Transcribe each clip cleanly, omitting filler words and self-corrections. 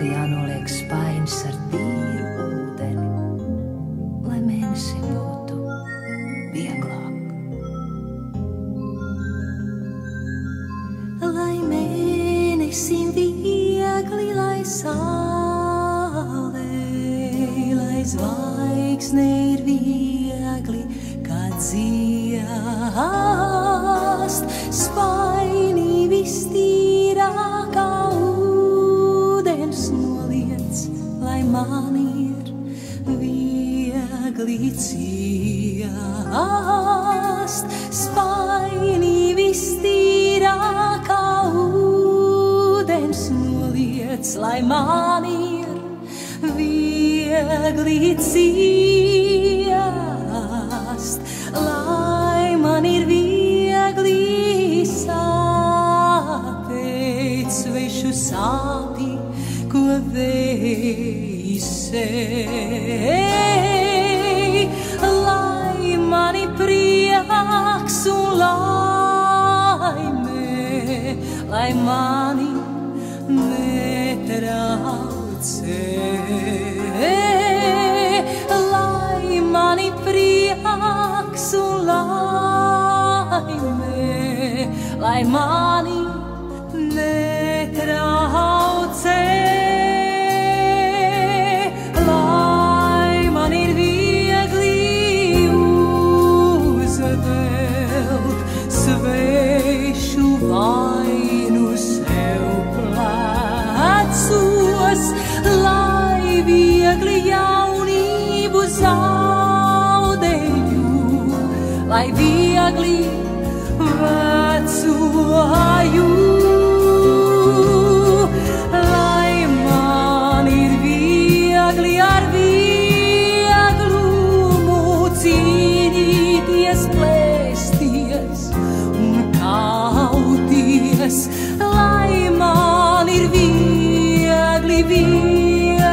ka jānoliek spaiņas ar tīru ūdeni, lai mēnesim būtu vieglāk. Lai mēnesim viegli, lai saulē, lai zvaigzne ir viegli, kā dziest, spainī vistīrākā ūdens noliec, lai man ir viegli ciest, spainī vistīrākā ūdens noliec, lai man ir viegli ciest, lai man ir viegli sāpēt svešu sāpi, ko veisēj, lai mani prieks un laime, lai mani netraucē, lai mani prieks un laime, lai mani netraucē, lai man ir viegli uzvelt svešu vainu sev plecos, lai viegli jaunību zaudēju, lai viegli vecoju, lai man ir viegli ar vieglumu cīnīties, plēsties un kauties, lai man ir viegli vieglumā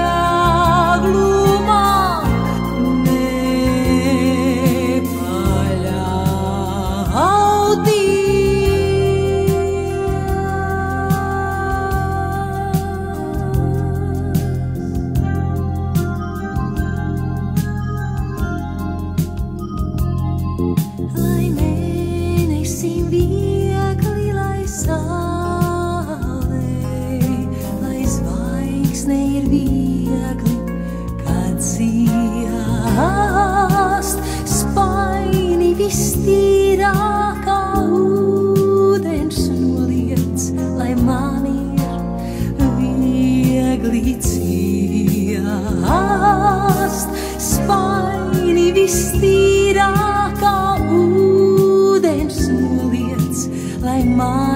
lai mēnesim viegli, lai saulē, lai zvaigzne ir viegli, kā dziest, spaini vistīrākā ūdens noliec, lai man ir viegli ciest, spaini vistīrākā ūdens noliec, lai man